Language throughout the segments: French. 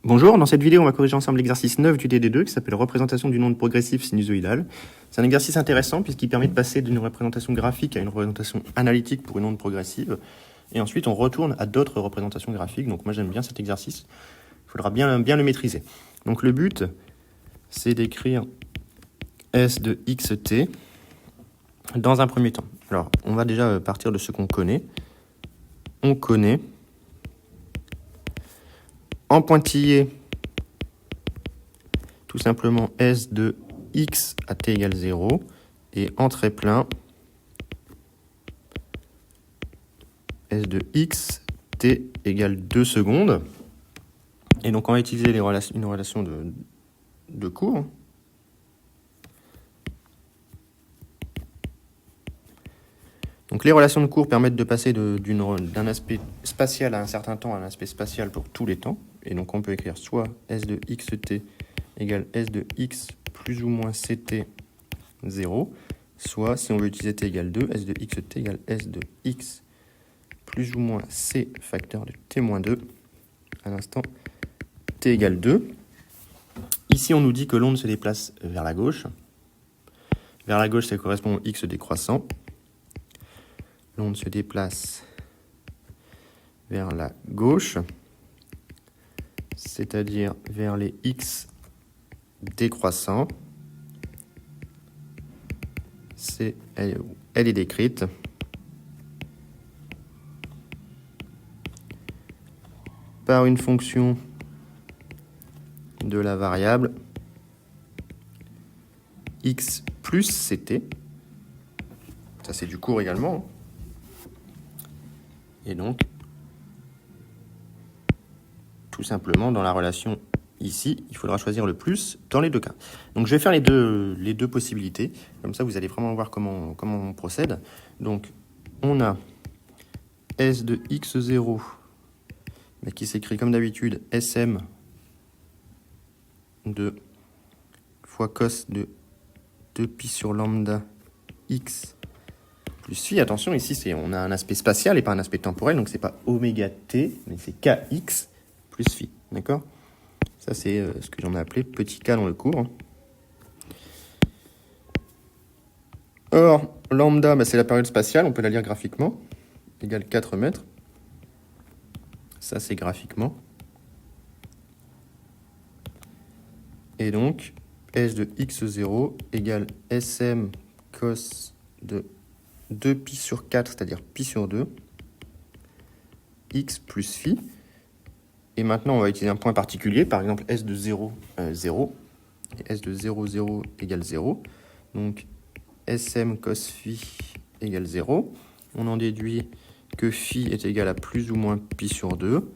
Bonjour, dans cette vidéo, on va corriger ensemble l'exercice 9 du DD2 qui s'appelle représentation d'une onde progressive sinusoïdale. C'est un exercice intéressant puisqu'il permet de passer d'une représentation graphique à une représentation analytique pour une onde progressive. Et ensuite, on retourne à d'autres représentations graphiques. Donc moi, j'aime bien cet exercice. Il faudra bien le maîtriser. Donc le but, c'est d'écrire S de xt dans un premier temps. Alors, on va déjà partir de ce qu'on connaît. On connaît en pointillé tout simplement S de x à t égale 0 et en trait plein S de x t égale 2 secondes. Et donc on va utiliser une relation de cours. Donc les relations de cours permettent de passer d'un aspect spatial à un certain temps à un aspect spatial pour tous les temps. Et donc on peut écrire soit S de xt égale S de x plus ou moins ct 0, soit si on veut utiliser t égale 2, S de xt égale S de x plus ou moins c facteur de t moins 2 à l'instant t égale 2. Ici on nous dit que l'onde se déplace vers la gauche. Vers la gauche ça correspond au x décroissant. L'onde se déplace vers la gauche, c'est-à-dire vers les x décroissants. Elle est décrite par une fonction de la variable x plus ct. Ça, c'est du cours également. Et donc, tout simplement, dans la relation ici, il faudra choisir le plus dans les deux cas. Donc, je vais faire les deux possibilités. Comme ça, vous allez vraiment voir comment on procède. Donc, on a S de x0, mais qui s'écrit comme d'habitude SM de fois cos de 2pi sur lambda x plus phi. Attention, ici, on a un aspect spatial et pas un aspect temporel, donc c'est pas oméga t, mais c'est kx plus phi. D'accord ? Ça, c'est ce que j'en ai appelé petit k dans le cours. Or, lambda, c'est la période spatiale, on peut la lire graphiquement, égale 4 mètres. Ça, c'est graphiquement. Et donc, S de x0 égale SM cos de 2pi sur 4, c'est-à-dire pi sur 2, x plus phi. Et maintenant, on va utiliser un point particulier, par exemple S de 0, 0, et S de 0, 0 égale 0. Donc, SM cos phi égale 0. On en déduit que phi est égal à plus ou moins pi sur 2.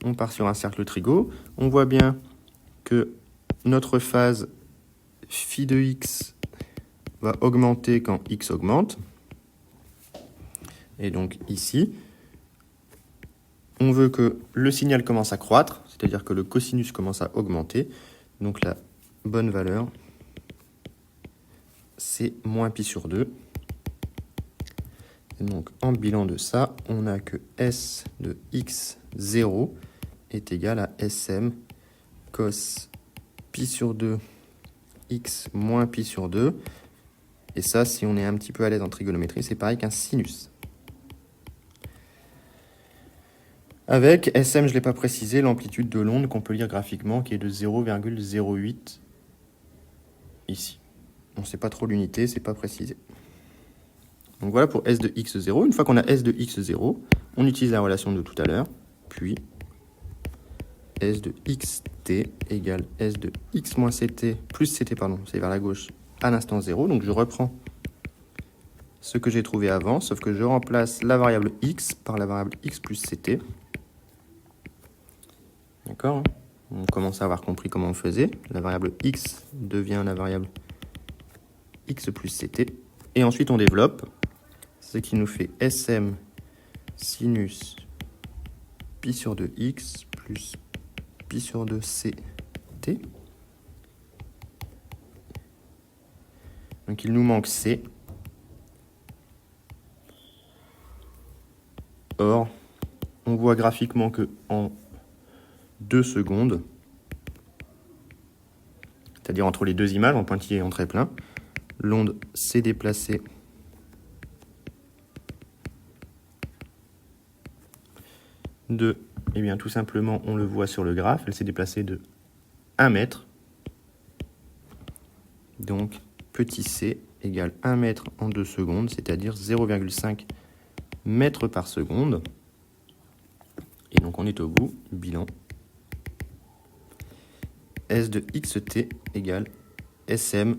On part sur un cercle trigo. On voit bien que notre phase phi de x va augmenter quand x augmente. Et donc ici, on veut que le signal commence à croître, c'est-à-dire que le cosinus commence à augmenter. Donc la bonne valeur, c'est moins pi sur 2. Et donc en bilan de ça, on a que S de x0 est égal à SM cos pi sur 2 x moins pi sur 2. Et ça, si on est un petit peu à l'aise en trigonométrie, c'est pareil qu'un sinus. Avec SM, je ne l'ai pas précisé, l'amplitude de l'onde qu'on peut lire graphiquement, qui est de 0,08 ici. On ne sait pas trop l'unité, c'est pas précisé. Donc voilà pour S de x0. Une fois qu'on a S de x0, on utilise la relation de tout à l'heure, puis S de xt égale S de x moins ct plus ct, pardon, c'est vers la gauche, à l'instant 0. Donc je reprends ce que j'ai trouvé avant, sauf que je remplace la variable x par la variable x plus ct. D'accord ? On commence à avoir compris comment on faisait. La variable x devient la variable x plus ct. Et ensuite, on développe, ce qui nous fait SM sinus pi sur 2x plus pi sur 2ct. Donc, il nous manque c. Or, on voit graphiquement que en 2 secondes, c'est-à-dire entre les deux images, en pointillé et en trait plein, l'onde s'est déplacée de, eh bien tout simplement, on le voit sur le graphe, elle s'est déplacée de 1 mètre. Donc, petit c égale 1 mètre en 2 secondes, c'est-à-dire 0,5 mètres par seconde. Et donc, on est au bout, bilan. S de xt égale Sm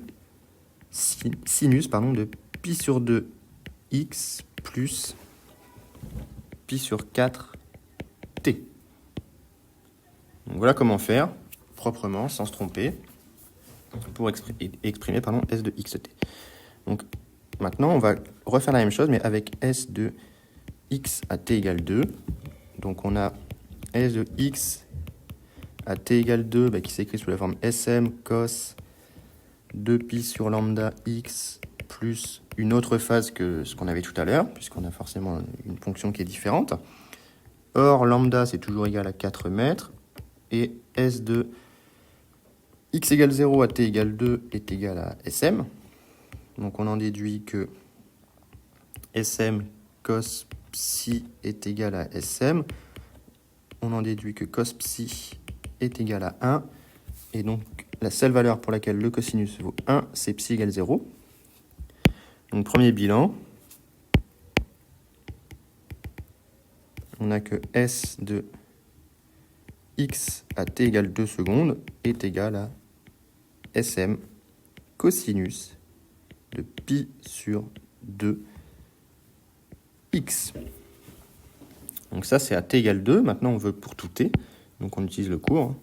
sinus de pi sur 2 x plus pi sur 4 t. Donc voilà comment faire proprement, sans se tromper, pour exprimer S de xt. Donc maintenant, on va refaire la même chose, mais avec S de x à t égale 2. Donc on a S de x à t égale 2 qui s'écrit sous la forme Sm cos 2pi sur lambda x plus une autre phase que ce qu'on avait tout à l'heure, puisqu'on a forcément une fonction qui est différente. Or, lambda, c'est toujours égal à 4 mètres, et S de x égale 0 à t égale 2 est égal à Sm. Donc on en déduit que Sm cos psi est égal à Sm. On en déduit que cos psi est égal à 1. Et donc la seule valeur pour laquelle le cosinus vaut 1, c'est psi égale 0. Donc premier bilan, on a que S de x à t égale 2 secondes est égal à Sm cosinus de pi sur 2 x. Donc ça, c'est à t égale 2. Maintenant, on veut pour tout t. Donc on utilise le cours.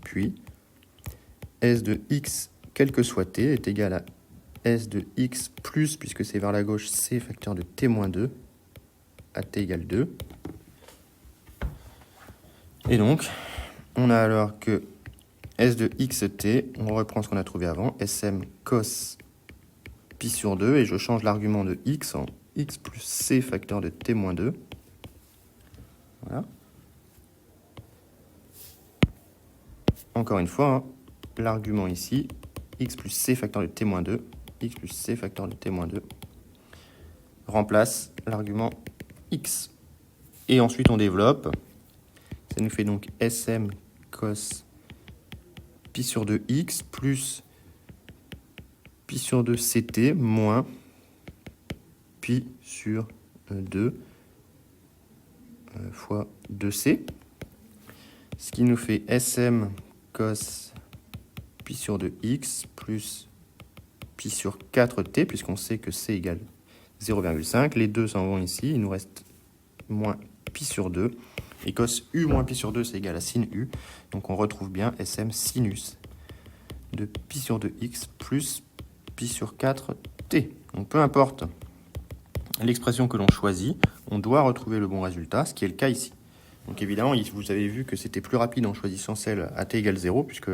Puis, S de x, quel que soit t, est égal à S de x plus, puisque c'est vers la gauche, c facteur de t-2 à t égale 2. Et donc, on a alors que S de xt, on reprend ce qu'on a trouvé avant, Sm cos pi sur 2, et je change l'argument de x en x plus c facteur de t-2. Voilà. Encore une fois, l'argument ici, x plus c facteur de t-2, x plus c facteur de t-2, remplace l'argument x. Et ensuite, on développe. Ça nous fait donc Sm cos pi sur 2x plus pi sur 2 ct moins pi sur 2 fois 2c. Ce qui nous fait Sm cos pi sur 2x plus pi sur 4t, puisqu'on sait que c égale 0,5. Les deux s'en vont ici. Il nous reste moins pi sur 2. Et cos u moins pi sur 2, c'est égal à sin u. Donc on retrouve bien Sm sinus de pi sur 2x plus pi sur 4t. Donc peu importe l'expression que l'on choisit, on doit retrouver le bon résultat, ce qui est le cas ici. Donc évidemment, vous avez vu que c'était plus rapide en choisissant celle à t égale 0, puisque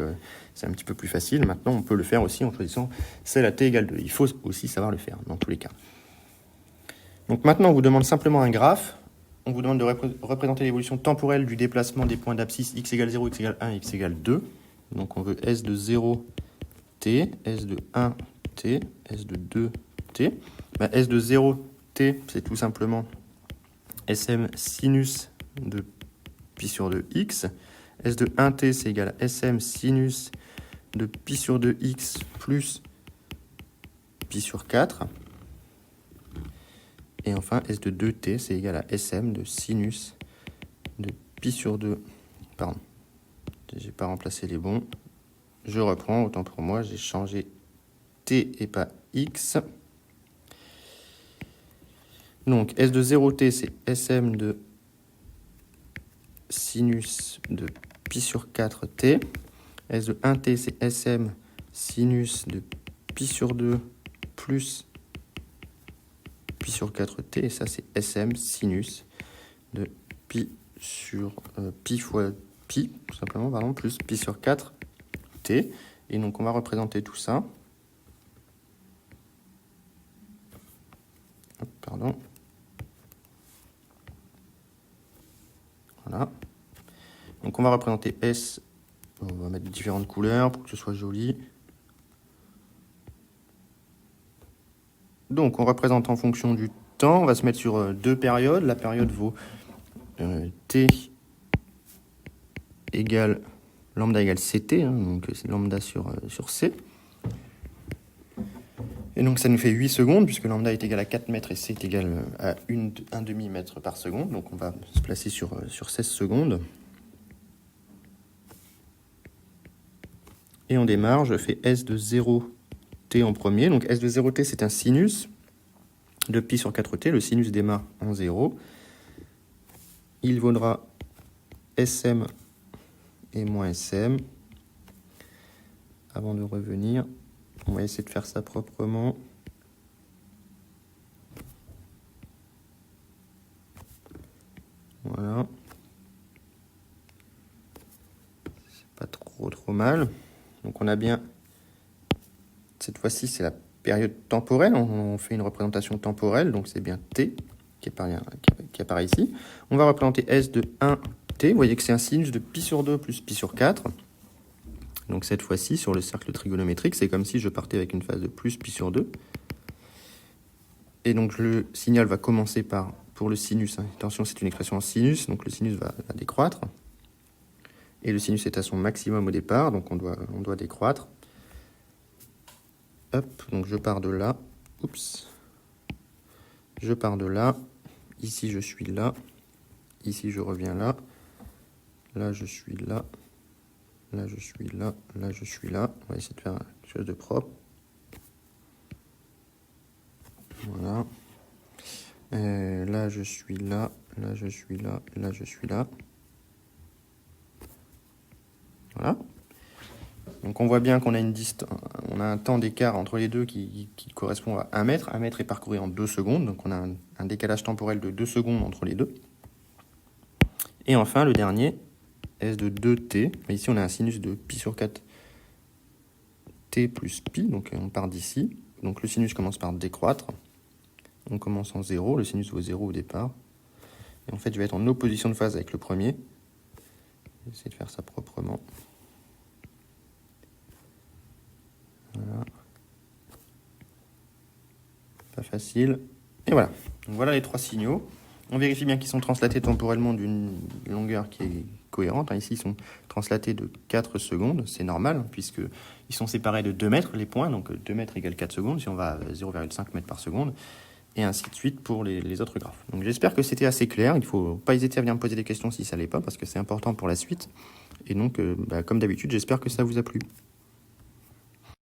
c'est un petit peu plus facile. Maintenant, on peut le faire aussi en choisissant celle à t égale 2. Il faut aussi savoir le faire, dans tous les cas. Donc maintenant, on vous demande simplement un graphe. On vous demande de représenter l'évolution temporelle du déplacement des points d'abscisse x égale 0, x égale 1, x égale 2. Donc on veut S de 0t, S de 1t, S de 2t. S de 0t, c'est tout simplement Sm sinus de pi sur 2x. S de 1t, c'est égal à Sm sinus de pi sur 2x plus pi sur 4. Et enfin, S de 2t, c'est égal à Sm de sinus de pi sur 2. Pardon, j'ai pas remplacé les bons. Je reprends, autant pour moi, j'ai changé t et pas x. Donc, S de 0t, c'est Sm de sinus de pi sur 4t. S de 1t, c'est Sm sinus de pi sur 2 plus pi sur 4t. Et ça, c'est Sm sinus de pi sur pi fois pi, tout simplement, pardon, plus pi sur 4t. Et donc, on va représenter tout ça. Pardon. Voilà. Donc on va représenter S, on va mettre différentes couleurs pour que ce soit joli. Donc on représente en fonction du temps, on va se mettre sur deux périodes. La période vaut T égale lambda égale CT, hein, donc c'est lambda sur C. Et donc ça nous fait 8 secondes, puisque lambda est égal à 4 mètres et C est égal à 1 demi-mètre par seconde. Donc on va se placer sur 16 secondes. Et on démarre, je fais S de 0t en premier. Donc S de 0t, c'est un sinus de pi sur 4t. Le sinus démarre en 0. Il vaudra Sm et moins Sm. Avant de revenir, on va essayer de faire ça proprement. Voilà. C'est pas trop mal. Donc on a bien, cette fois-ci c'est la période temporelle, on fait une représentation temporelle, donc c'est bien T qui apparaît ici. On va représenter S de 1T, vous voyez que c'est un sinus de pi sur 2 plus pi sur 4. Donc cette fois-ci, sur le cercle trigonométrique, c'est comme si je partais avec une phase de plus pi sur 2. Et donc le signal va commencer par, pour le sinus, hein, attention c'est une expression en sinus, donc le sinus va décroître. Et le sinus est à son maximum au départ, donc on doit décroître. Hop, donc je pars de là. Oups. Je pars de là. Ici, je suis là. Ici, je reviens là. Là, je suis là. Là, je suis là. Là, je suis là. On va essayer de faire quelque chose de propre. Voilà. Là, je suis là. Là, je suis là. Là, je suis là. Voilà. Donc on voit bien qu'on a on a un temps d'écart entre les deux qui correspond à 1 mètre. 1 mètre est parcouru en 2 secondes, donc on a un décalage temporel de 2 secondes entre les deux. Et enfin, le dernier, S de 2t. Ici, on a un sinus de pi sur 4 t plus pi, donc on part d'ici. Donc le sinus commence par décroître. On commence en 0, le sinus vaut 0 au départ. Et en fait, je vais être en opposition de phase avec le premier. Je vais essayer de faire ça proprement. Voilà. Pas facile. Et voilà. Donc voilà les 3 signaux. On vérifie bien qu'ils sont translatés temporellement d'une longueur qui est cohérente. Ici, ils sont translatés de 4 secondes. C'est normal, puisqu'ils sont séparés de 2 mètres, les points. Donc 2 mètres égale 4 secondes, si on va à 0,5 mètres par seconde. Et ainsi de suite pour les autres graphes. Donc j'espère que c'était assez clair. Il ne faut pas hésiter à venir me poser des questions si ça ne l'est pas, parce que c'est important pour la suite. Et donc, comme d'habitude, j'espère que ça vous a plu.